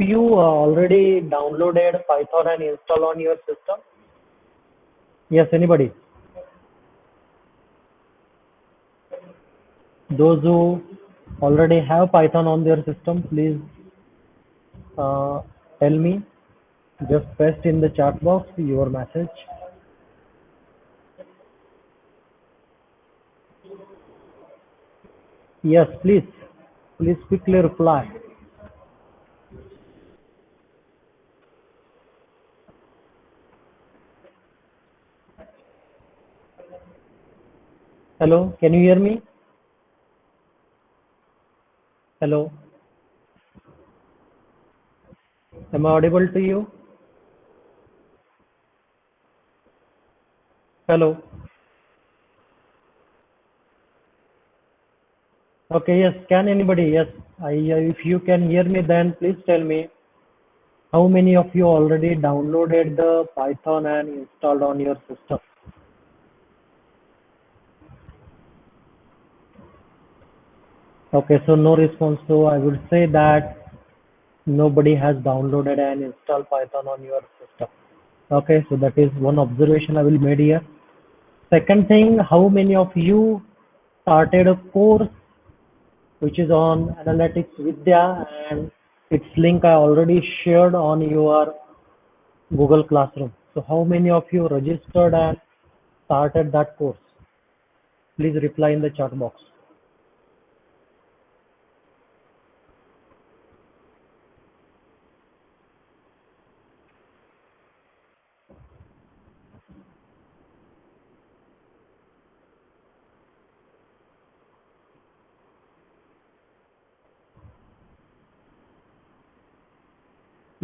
you already downloaded Python and installed on your system? Yes, anybody? Those who already have Python on their system, please tell me. Just paste in the chat box your message. Yes, please. Please quickly reply. Hello, can you hear me? Hello. Am I audible to you? Hello. Okay, yes. Can anybody? Yes. If you can hear me, then please tell me how many of you already downloaded the Python and installed on your system? Okay, so no response. So I would say that nobody has downloaded and installed Python on your system. Okay, so that is one observation I will make here. Second thing, how many of you started a course which is on Analytics Vidya, and its link I already shared on your Google Classroom. So how many of you registered and started that course? Please reply in the chat box.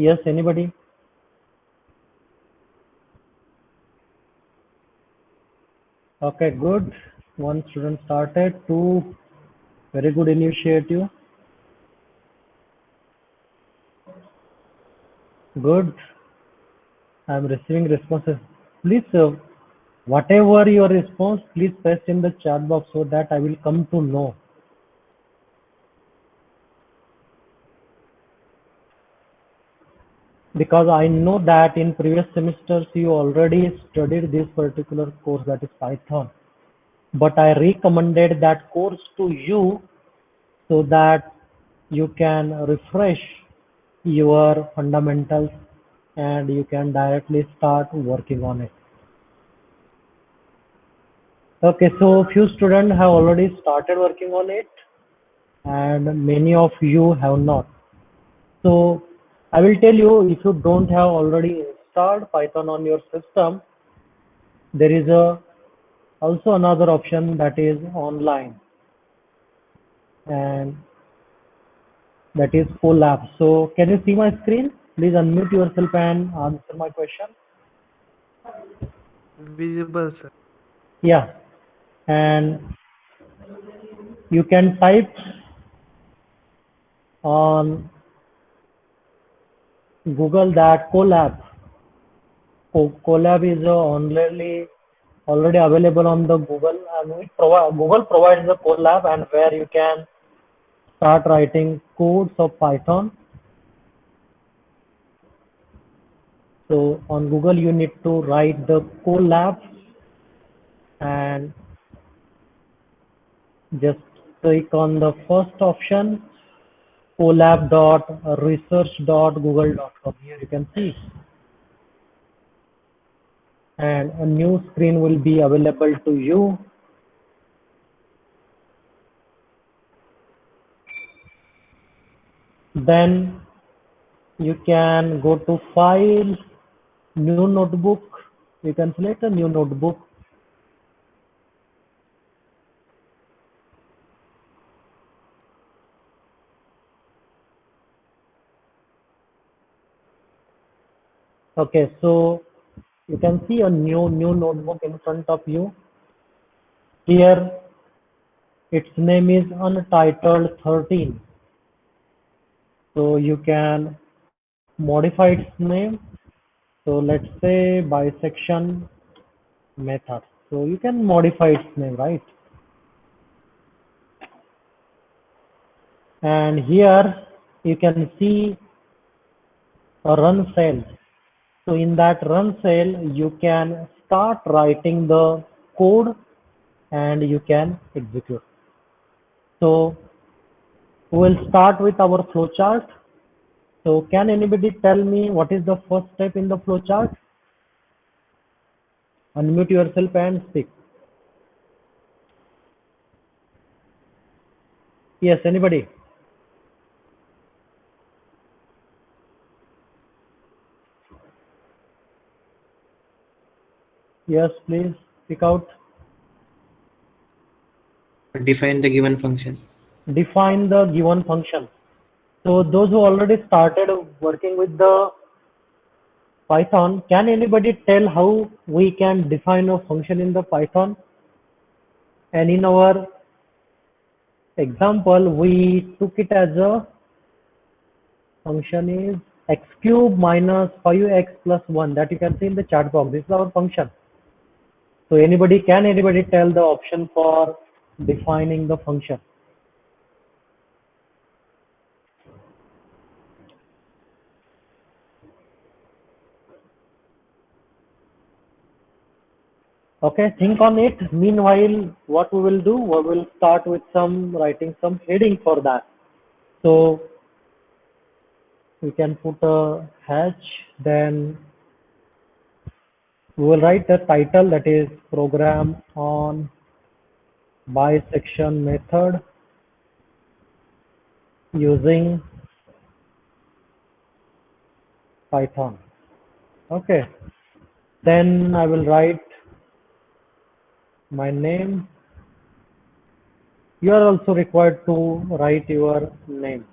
Yes, anybody? Okay, good. One student started. Two, very good initiative. Good. I am receiving responses. Please, whatever your response, please paste in the chat box so that I will come to know. Because I know that in previous semesters you already studied this particular course, that is Python. But I recommended that course to you so that you can refresh your fundamentals and you can directly start working on it. Okay, so few students have already started working on it and many of you have not. So I will tell you, if you don't have already installed Python on your system, there is also another option, that is online, and that is Colab. So can you see my screen? Please unmute yourself and answer my question. Visible, sir. Yeah, and you can type on Google that Colab. Colab is already available on the Google, and Google provides the Colab, and where you can start writing codes of Python. So on Google you need to write the Colab and just click on the first option, colab.research.google.com. Here you can see, and a new screen will be available to you. Then you can go to File, New Notebook. You can select a new notebook. Okay, so you can see a new notebook in front of you. Here its name is Untitled 13. So you can modify its name. So let's say bisection method. So you can modify its name, right? And here you can see a run cell. So in that run cell, you can start writing the code and you can execute. So we'll start with our flowchart. So can anybody tell me what is the first step in the flowchart? Unmute yourself and speak. Yes, anybody? Yes, please speak out. Define the given function. Define the given function. So those who already started working with the Python, can anybody tell how we can define a function in the Python? And in our example, we took it as a function is x cube minus 5x plus 1, that you can see in the chat box. This is our function. So can anybody tell the option for defining the function? Okay, think on it. Meanwhile, what we will do, we will start with writing some heading for that. So we can put a hash, then we will write the title, that is program on bisection method using Python. Okay, then I will write my name. You are also required to write your name,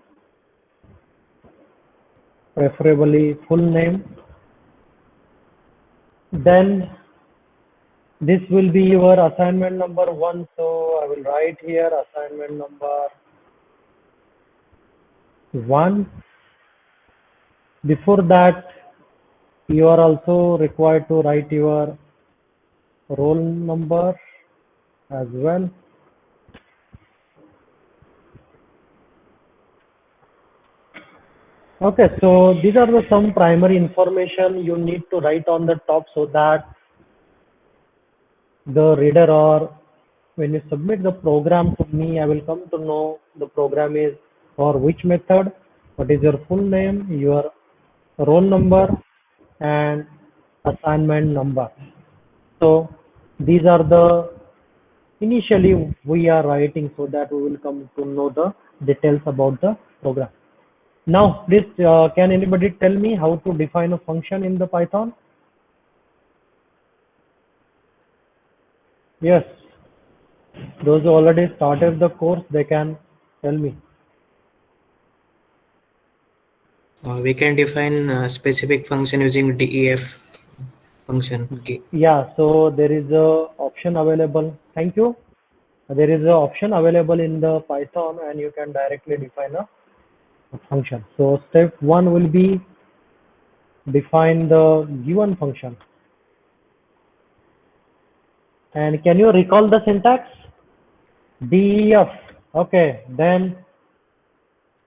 preferably full name. Then this will be your assignment number 1. So I will write here assignment number 1. Before that, you are also required to write your roll number as well. Okay, so these are some primary information you need to write on the top so that the reader, or when you submit the program to me, I will come to know the program is for which method, what is your full name, your roll number and assignment number. So these are the initially we are writing so that we will come to know the details about the program. Now please can anybody tell me how to define a function in the Python? Yes, those who already started the course, they can tell me. We can define a specific function using def function. Okay. Yeah, so there is a option available. Thank you. There is an option available in the Python and you can directly define a function. So step 1 will be define the given function. And can you recall the syntax? Def. Okay, then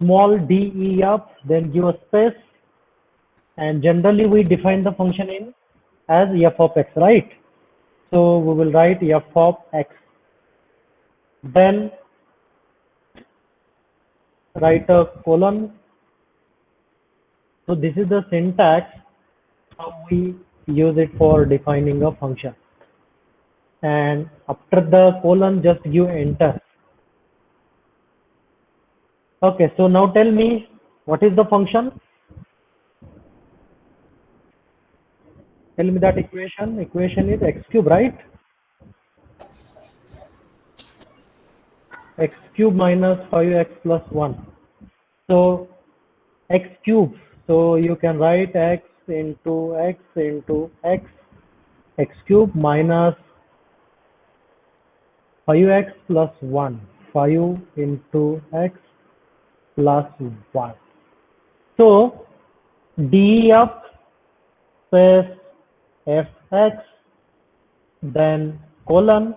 small def, then give a space, and generally we define the function in as f of x, right? So we will write f of x, then write a colon. So this is the syntax how we use it for defining a function, and after the colon just give enter. Okay, so now tell me what is the function. Tell me that equation. Equation is x cube, right? X cube minus 5x plus 1. So x cube. So you can write x into x into x, x cube minus 5x plus 1. 5 into x plus 1. So def space fx, then colon,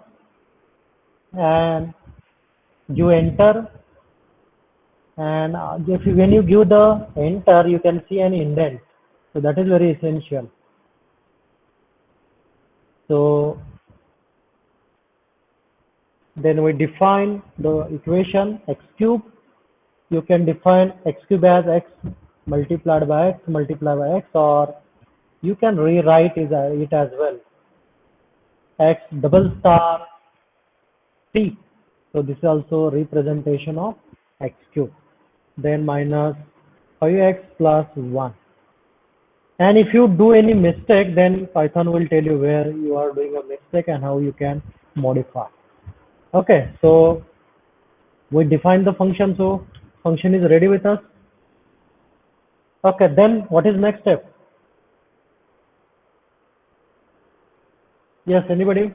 and you enter, and when you give the enter, you can see an indent. So that is very essential. So then we define the equation x cube. You can define x cube as x multiplied by x multiplied by x, or you can rewrite it as well, x double star t. So this is also a representation of x cube. Then minus 5x plus 1. And if you do any mistake, then Python will tell you where you are doing a mistake and how you can modify. Okay, so we define the function, so function is ready with us. Okay, then what is next step? Yes, anybody?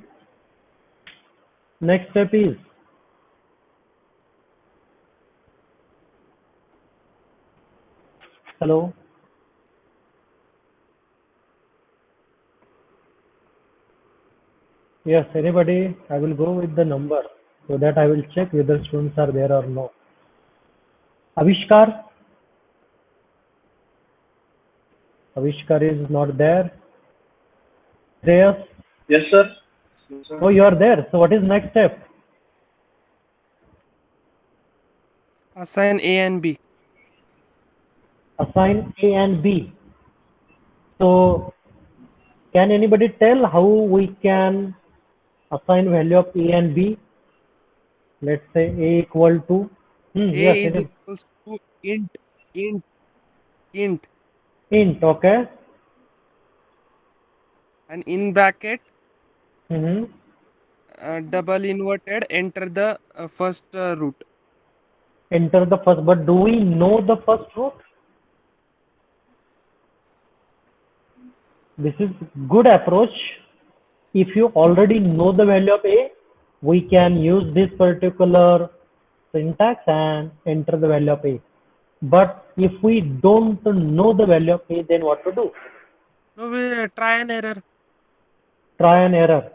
Next step is hello. Yes, anybody? I will go with the number so that I will check whether students are there or no. Avishkar? Avishkar is not there. Shreyas? Yes, sir. Oh, you are there. So what is next step? Assign A and B. Assign A and B. So can anybody tell how we can assign value of A and B? Let's say A equal to yes, A is equals to int, int, okay. and in bracket Mm-hmm. double inverted, enter the first root. Enter the first, but do we know the first root? This is good approach. If you already know the value of A, we can use this particular syntax and enter the value of A. But if we don't know the value of A, then what to do? No, we try and error. Try and error.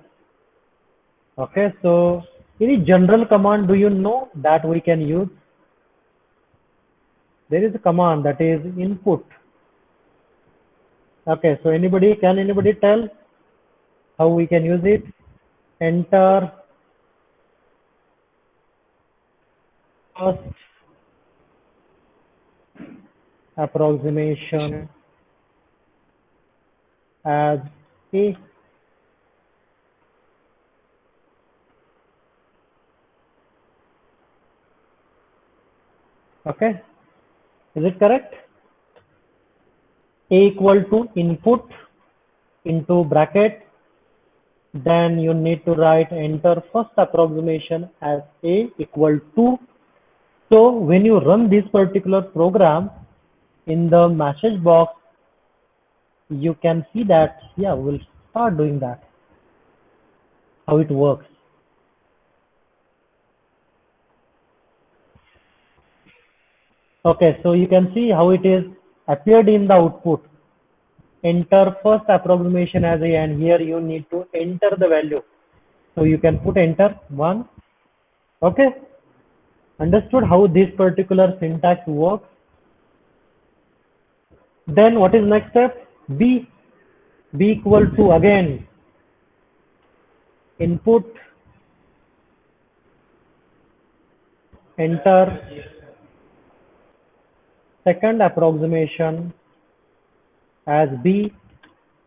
Okay, so any general command do you know that we can use? There is a command that is input. Okay, so can anybody tell how we can use it? Enter first approximation as A. Okay, is it correct? A equal to input into bracket, then you need to write enter first approximation as A equal to. So when you run this particular program in the message box, you can see that, yeah, we'll start doing that, how it works. Okay, so you can see how it is appeared in the output. Enter first approximation as A, and here you need to enter the value. So you can put enter 1. Okay, understood how this particular syntax works? Then what is next step? B equal to, again, input, enter second approximation as B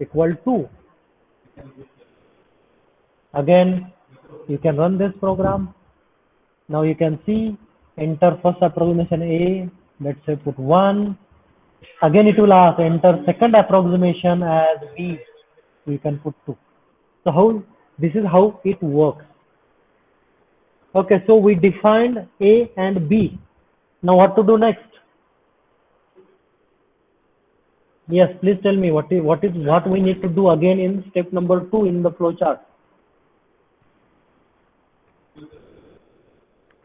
equal to. Again, you can run this program. Now you can see enter first approximation A, let's say put 1. Again it will ask enter second approximation as B, you can put 2. So this is how it works. Okay, so we defined A and B. Now what to do next? Yes, please tell me what we need to do again in step number 2 in the flowchart.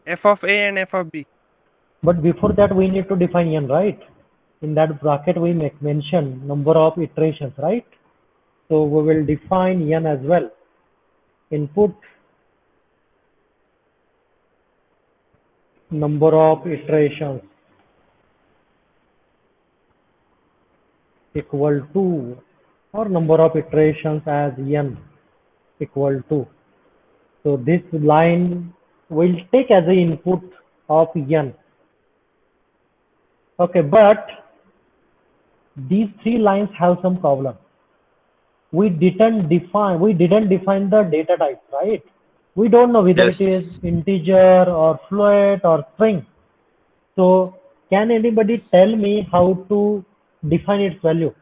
F of A and F of B. But before that we need to define n, right? In that bracket we mention number of iterations, right? So we will define n as well. Input, number of iterations. equal to, or number of iterations as n equal to. So this line will take as the input of n. Okay, but these three lines have some problem. We didn't define the data type, right? We don't know whether Yes. it is integer or float or string. So can anybody tell me how to define its value?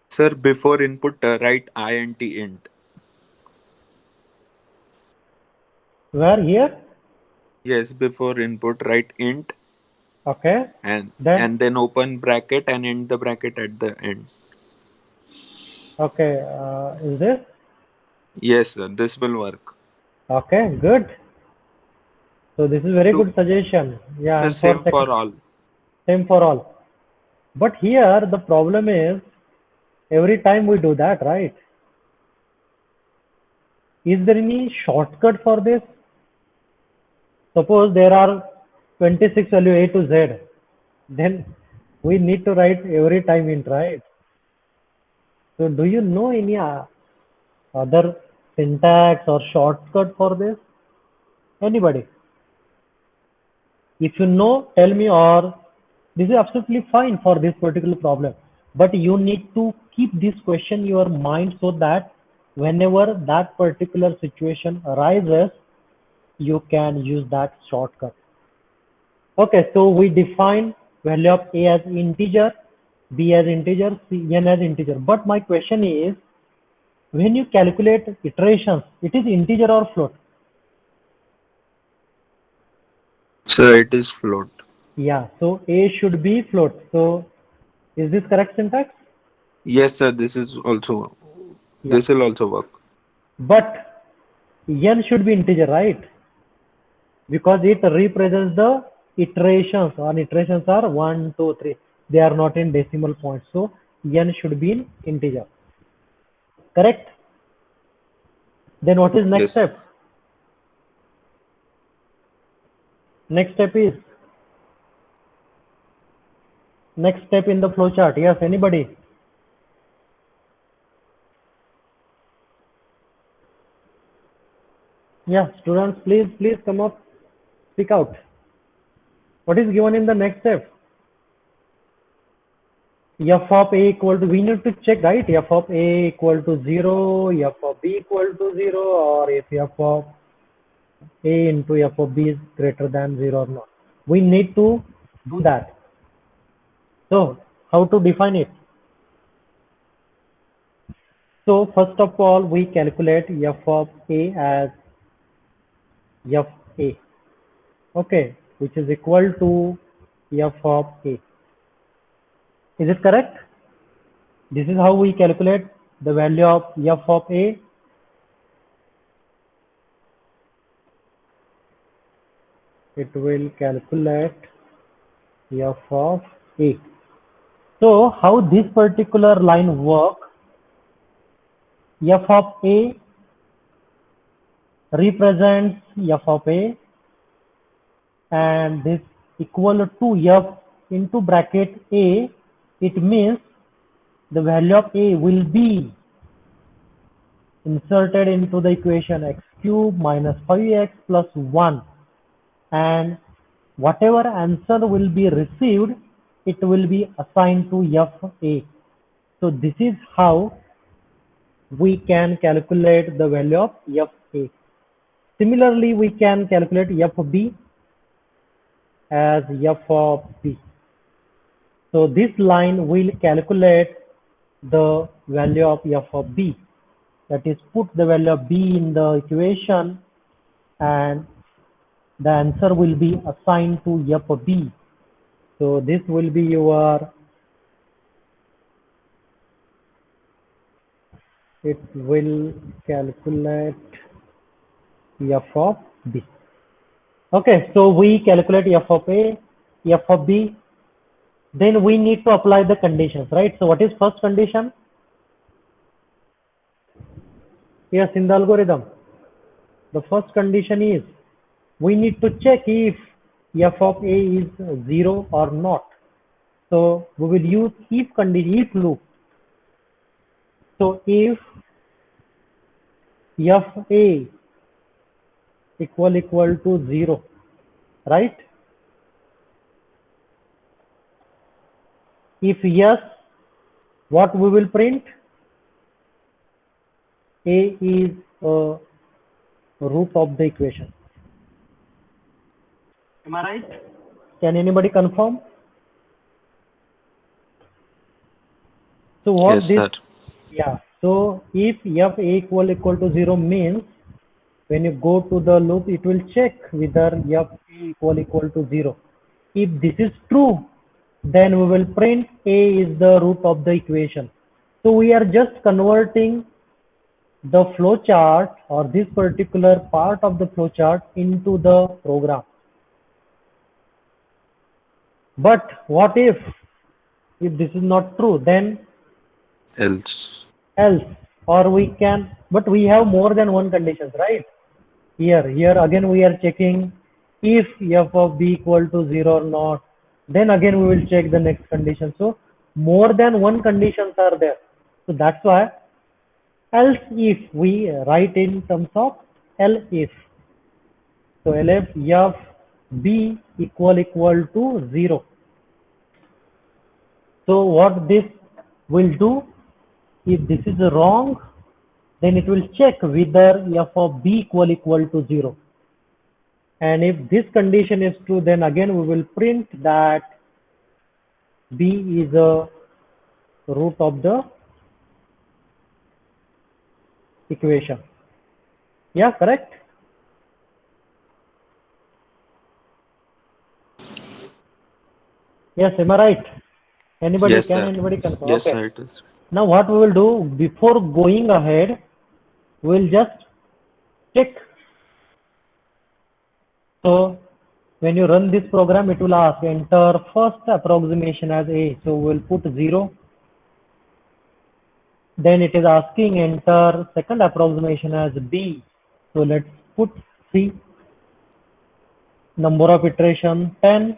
Sir, before input, write int. Where here? Yes, before input, write int Okay. and Then then open bracket and end the bracket at the end. okay. Is this Yes, sir, this will work. okay? Good. So this is very To, good suggestion. Yeah, sir, and for same second, for all. same for all. But here the problem is every time we do that, right? Is there any shortcut for this? Suppose there are 26 value A to Z, then we need to write every time int, right? So do you know any other syntax or shortcut for this? Anybody? If you know, tell me, or this is absolutely fine for this particular problem. But you need to keep this question in your mind so that whenever that particular situation arises, you can use that shortcut. Okay, so we define value of A as integer, B as integer, N as integer. But my question is, when you calculate iterations, it is integer or float? Sir, it is float. Yeah, so A should be float. So is this correct syntax? Yes, sir, Yeah. this will also work. But N should be integer, right? Because it represents the iterations, and iterations are 1, 2, 3. They are not in decimal points. So N should be in integer. Correct? Then what is next Yes. step? Next step is next step in the flowchart. Yes, anybody? Yeah, students, please come up, speak out. What is given in the next step? F of A equal to, we need to check, right? F of A equal to 0, F of B equal to 0, or if F of A into F of B is greater than 0 or not. We need to do that. So, how to define it? So, first of all, we calculate F of A as F A, okay, which is equal to F of A. Is it correct? This is how we calculate the value of F of A. It will calculate F of A. So how this particular line work? F of A represents F of A, and this equal to F into bracket A. It means the value of A will be inserted into the equation x cube minus 5x plus 1, and whatever answer will be received, it will be assigned to FA. So this is how we can calculate the value of FA. Similarly, we can calculate FB as F of B. So this line will calculate the value of F of B. That is, put the value of B in the equation and the answer will be assigned to F of B. So this will be your, it will calculate F of B. Okay, so we calculate F of A, F of B. Then we need to apply the conditions, right? So what is first condition? Yes, in the algorithm, the first condition is we need to check if F of A is 0 or not. So we will use if condition, if loop. So if FA equal to 0, right? If yes, what we will print? A is a root of the equation. Am I right? Can anybody confirm? So what Yes, this? sir. Yeah. So if FA equal to 0 means when you go to the loop, it will check whether FA equal to 0. If this is true, then we will print A is the root of the equation. So we are just converting the flow chart or this particular part of the flow chart into the program. But what if this is not true, then Else. or we can, but we have more than one conditions, right? Here again we are checking if f of b equal to 0 or not. Then again we will check the next condition. So more than one conditions are there. So that's why else if we write in terms of else if. So elif f b equal to 0. So what this will do, if this is wrong, then it will check whether f of b equal to 0. And if this condition is true, then again we will print that b is a root of the equation. Yeah, correct? Yes, am I right? Anybody, Yes, can sir. anybody confirm? Yes, Okay. sir, it is. Now what we will do, before going ahead, we will just check. So when you run this program, it will ask enter first approximation as A. So we will put 0. Then it is asking enter second approximation as B. So let's put C. Number of iteration 10.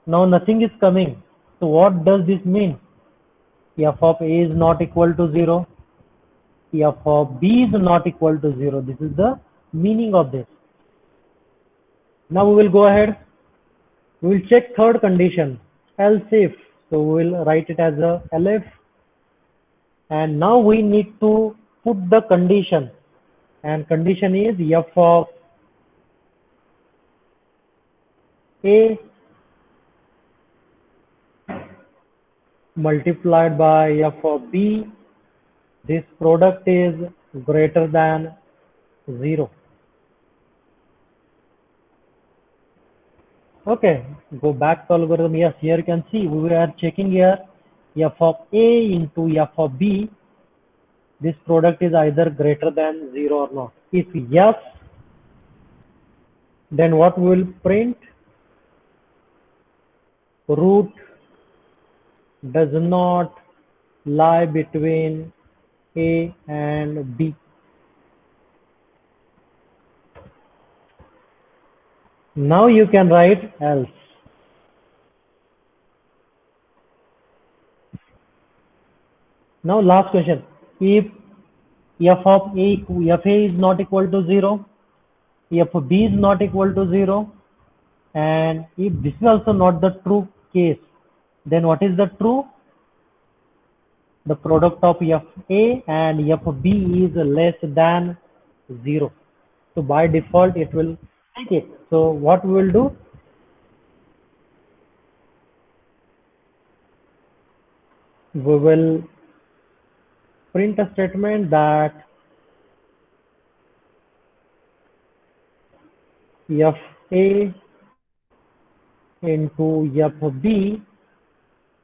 Now nothing is coming. So what does this mean? F of A is not equal to 0. F of B is not equal to 0. This is the meaning of this. Now we will go ahead. We will check third condition, else if. So we will write it as a elif. And now we need to put the condition. And condition is f of A multiplied by f of B. This product is greater than 0. Okay, go back to algorithm. Yes, here you can see we are checking here f of A into f of B. This product is either greater than 0 or not. If yes, then what we will print? Root does not lie between A and B. Now you can write else. Now last question. If f of A is not equal to 0, f of B is not equal to 0, and if this is also not the true case, then what is the true? The product of f A and f B is less than 0. So by default it will take it. So what we will do? We will print a statement that f A into f B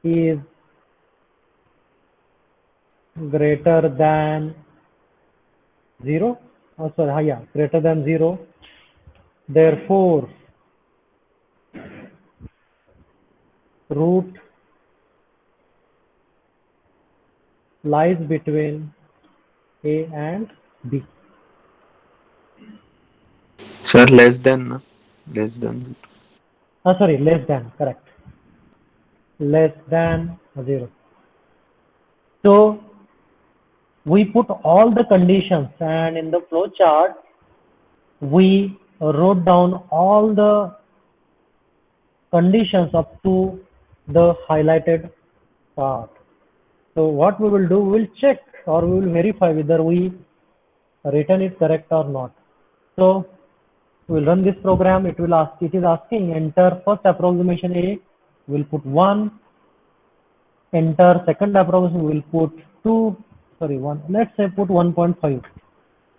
is greater than 0. Oh, sorry, yeah, greater than 0. Therefore, root lies between A and B. Sir, less than. No? Less than. Sorry, less than, correct. Less than 0. So we put all the conditions, and in the flow chart we wrote down all the conditions up to the highlighted part. So what we will do, we will check or we will verify whether we written it correct or not. So we will run this program. It will ask, it is asking enter first approximation A, we will put 1, enter second approximation, we will put 2, sorry 1, let's say put 1.5.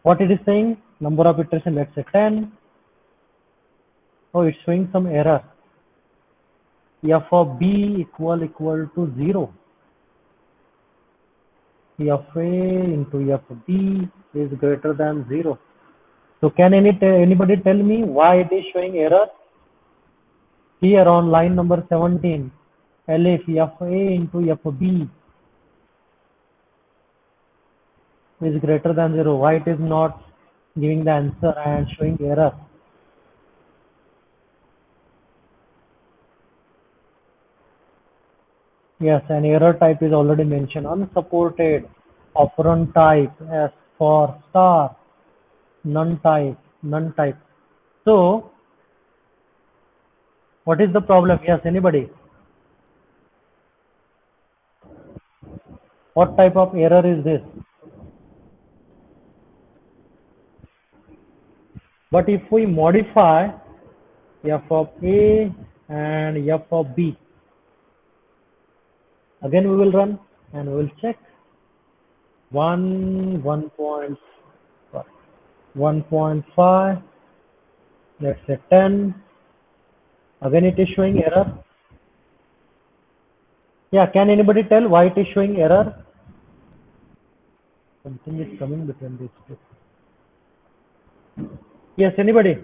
What it is saying, number of iteration, let's say 10. Oh, it's showing some error. F of B equal to 0. F A into F B is greater than 0. So can anybody tell me why it is showing error? Here on line number 17, Elif F A into F B is greater than 0. Why it is not giving the answer and showing error? Yes, an error type is already mentioned. Unsupported operand type as for star, none type. So what is the problem? Yes, anybody? What type of error is this? But if we modify F of A and F of B, again we will run and we will check 1.5, let's say 10. Again it is showing error. Yeah, can anybody tell why it is showing error? Something is coming between these two. Yes, anybody?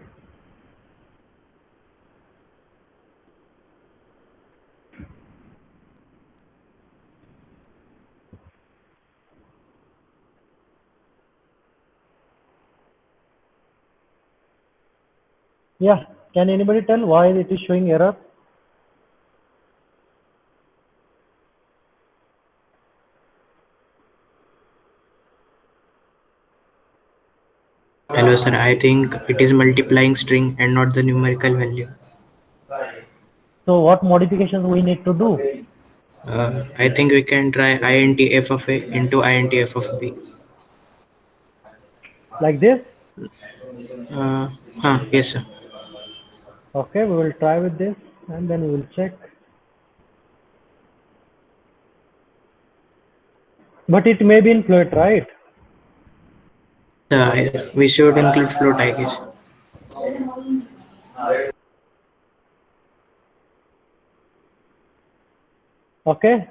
Yeah, can anybody tell why it is showing error? Hello, sir. I think it is multiplying string and not the numerical value. So what modifications we need to do? I think we can try int f of a into int f of b. Like this? Yes, sir. Okay, we will try with this and then we will check. But it may be in float, right? We should include float, I guess. Okay.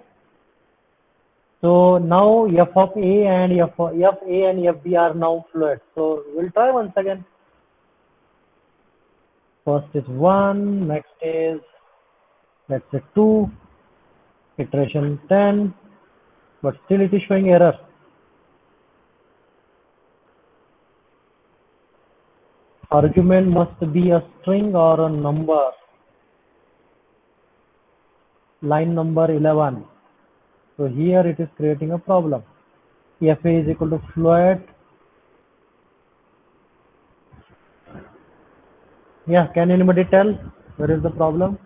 So now f of A and f A and f B are now fluid. So we'll try once again. First is 1, next is let's say 2, iteration 10, but still it is showing error. Argument must be a string or a number. Line number 11. So here it is creating a problem. F A is equal to float. Yeah, can anybody tell where is the problem?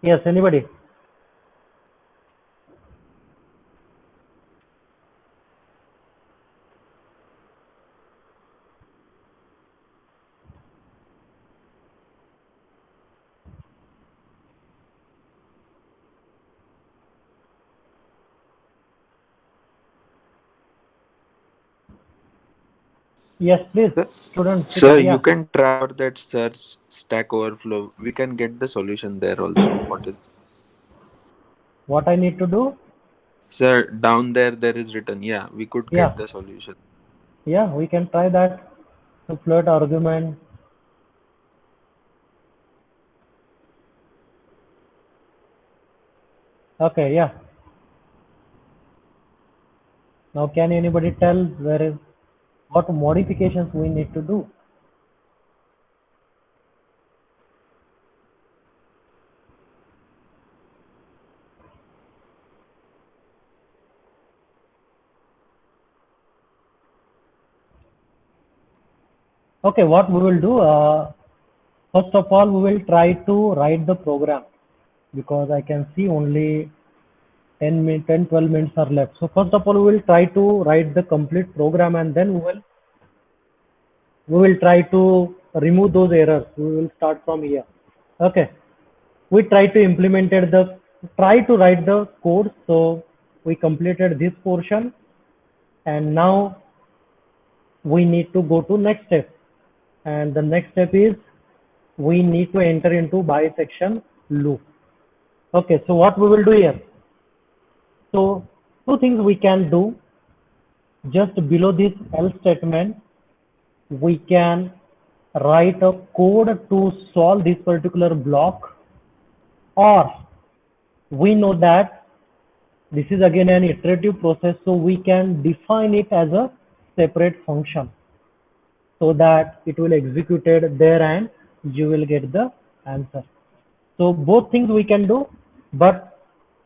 Yes, anybody? Yes, please, Sir, students. sir, Yeah. you can try out that search Stack Overflow. We can get the solution there also. What is? What I need to do? Sir, down there is written. Yeah, we could Yeah. get the solution. Yeah, we can try that. To float argument. Okay, yeah. Now can anybody tell where is what modifications we need to do? Okay, what we will do, first of all, we will try to write the program because I can see only 10 minutes, 10, 12 minutes are left. So first of all, we will try to write the complete program and then we will try to remove those errors. We will start from here. Okay. We try to try to write the code. So we completed this portion and now we need to go to next step. And the next step is we need to enter into bisection loop. Okay, so what we will do here? So two things we can do. Just below this else statement, we can write a code to solve this particular block, or we know that this is again an iterative process, so we can define it as a separate function so that it will execute it there and you will get the answer. So both things we can do, but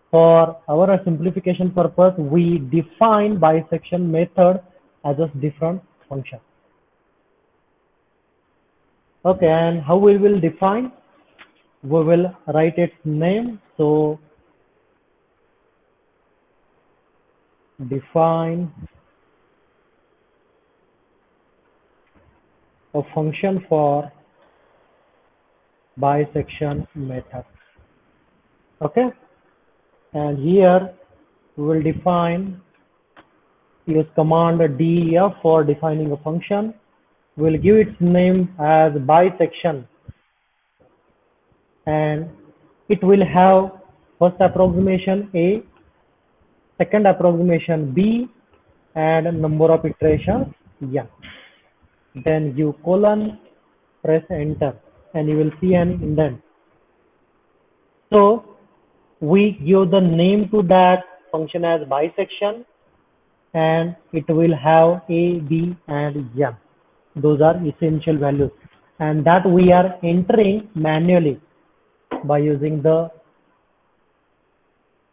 for our simplification purpose, we define bisection method as a different function. Okay, and how we will define? We will write its name. So define a function for bisection method. Okay, and here we will use command def for defining a function. We'll give its name as bisection, and it will have first approximation A, second approximation B, and number of iterations N. Then give colon, press enter, and you will see an indent. So we give the name to that function as bisection, and it will have A, B, and N. Those are essential values, and that we are entering manually by using the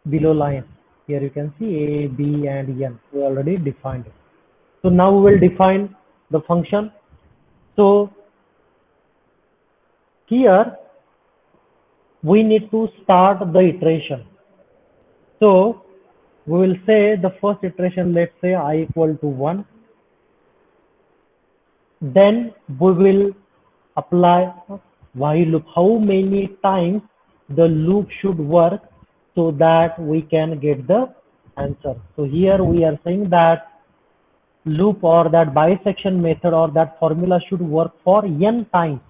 below line. Here you can see A, B, and N. We already defined it. So now we will define the function. So here we need to start the iteration. So we will say the first iteration, let's say I equal to 1. Then we will apply while loop. How many times the loop should work so that we can get the answer. So here we are saying that loop or that bisection method or that formula should work for n times.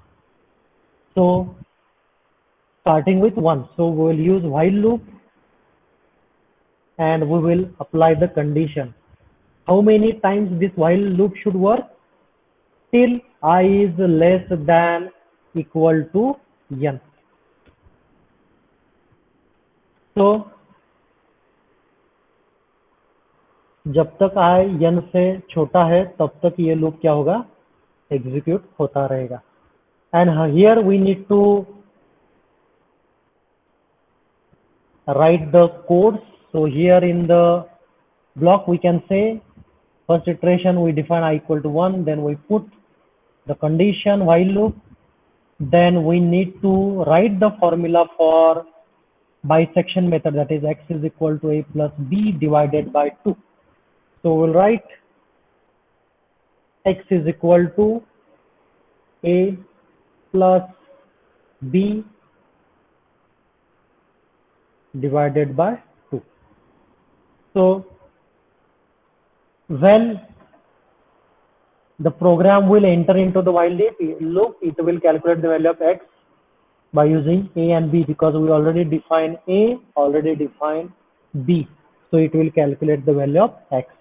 So starting with 1. So we will use while loop and we will apply the condition. How many times this while loop should work? Till I is less than equal to n. So जब तक I n से छोटा है तब तक ये loop क्या होगा, एग्जीक्यूट होता रहेगा. And here we need to write the codes. So here in the block we can say first iteration we define I equal to 1, then we put the condition while loop, then we need to write the formula for bisection method, that is x is equal to a plus b divided by 2. So we'll write x is equal to a plus b divided by 2. So when the program will enter into the while loop, it will calculate the value of x by using a and b, because we already defined a, already defined b. So it will calculate the value of x.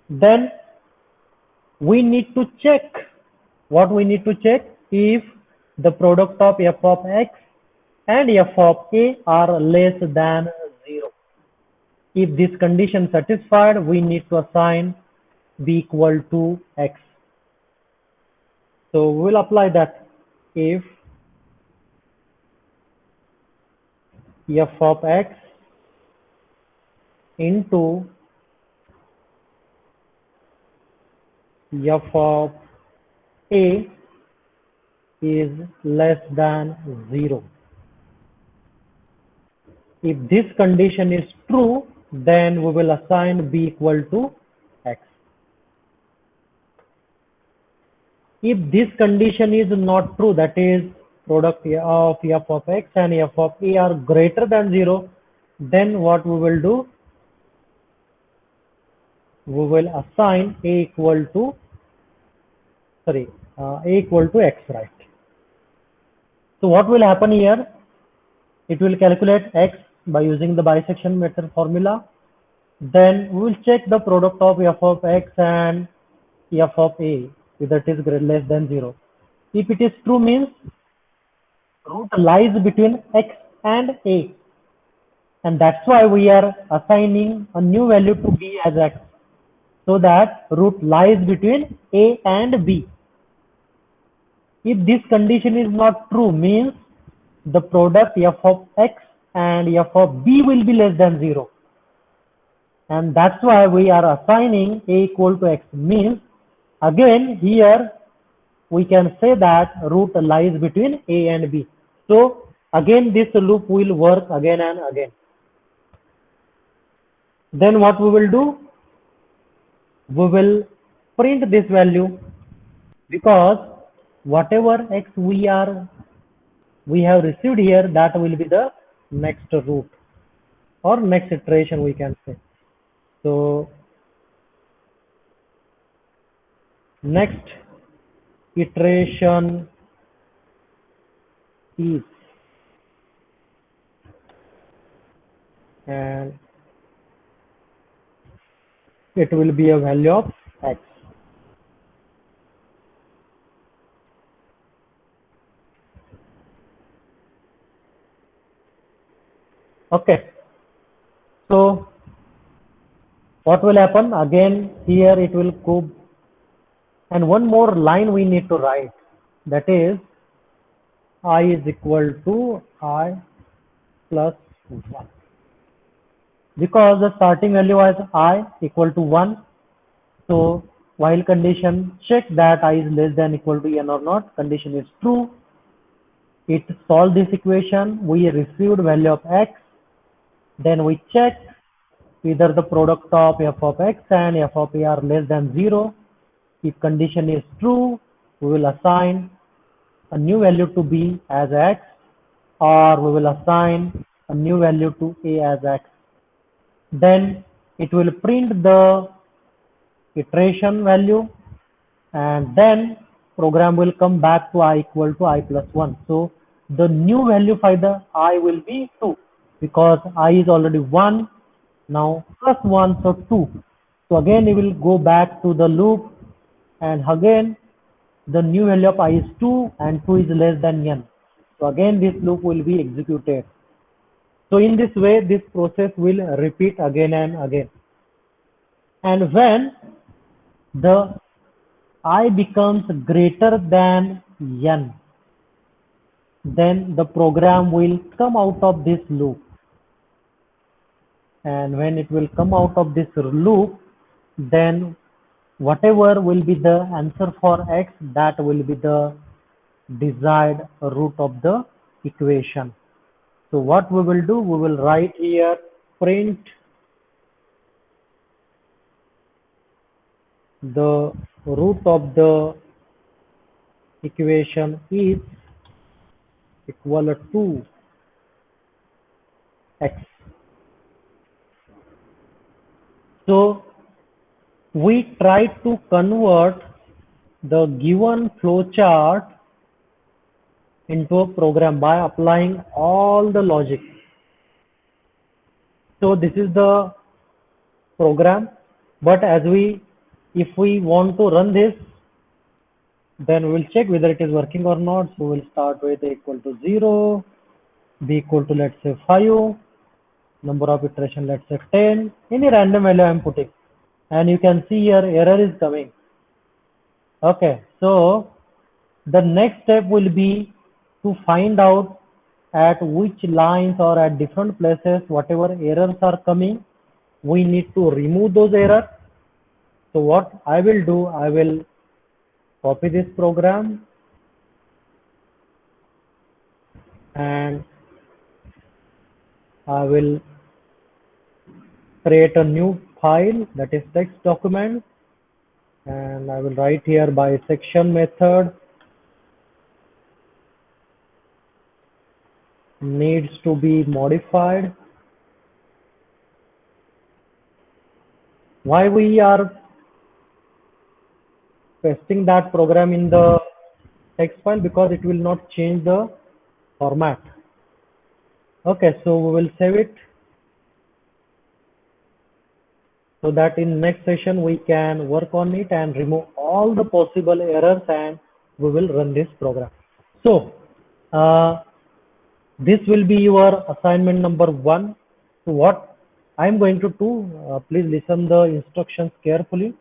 Then we need to check. What we need to check? If the product of f of x and f of a are less than 0. If this condition satisfied, we need to assign b equal to x. So we will apply that. If f of x into f of A is less than 0. If this condition is true, then we will assign B equal to X. If this condition is not true, that is product of f of x and f of a are greater than 0, then what we will do? We will assign a equal to x, right? So what will happen here? It will calculate x by using the bisection method formula. Then we will check the product of f of x and f of a, whether it is less than 0. If it is true, means root lies between x and a, and that's why we are assigning a new value to b as x, so that root lies between a and b. If this condition is not true, means the product f of x and f of b will be less than 0, and that's why we are assigning a equal to x. Means again here we can say that root lies between a and b. So again this loop will work again and again. Then what we will do? We will print this value, because whatever x we have received here, that will be the next root or next iteration, we can say. So next iteration is, and it will be a value of x. Okay, so what will happen? Again here it will go, and one more line we need to write, that is I is equal to I plus 1, because the starting value was I equal to 1. So while condition check that I is less than equal to n or not, condition is true, it solved this equation. We received value of x. Then we check whether the product of f of x and f of a are less than 0. If condition is true, we will assign a new value to b as x, or we will assign a new value to a as x. Then it will print the iteration value, and then program will come back to I equal to I plus 1. So the new value for the I will be 2, because I is already 1, now plus 1, so 2. So again it will go back to the loop, and again the new value of I is 2 and 2 is less than n. So again this loop will be executed. So in this way this process will repeat again and again. And when the I becomes greater than n, then the program will come out of this loop. And when it will come out of this loop, then whatever will be the answer for x, that will be the desired root of the equation. So what we will do, we will write here print the root of the equation is equal to x. So we try to convert the given flowchart into a program by applying all the logic. So this is the program, but if we want to run this, then we will check whether it is working or not. So we will start with a equal to 0, b equal to, let's say, 5, number of iteration, let's say 10, any random value I am putting, and you can see here error is coming. Okay, so the next step will be to find out at which lines or at different places whatever errors are coming, we need to remove those errors. So what I will do, I will copy this program and I will create a new file, that is text document, and I will write here bisection method needs to be modified. Why we are pasting that program in the text file? Because it will not change the format. Okay, so we will save it so that in next session we can work on it and remove all the possible errors, and we will run this program. So this will be your assignment number 1. So what I'm going to do, please listen the instructions carefully.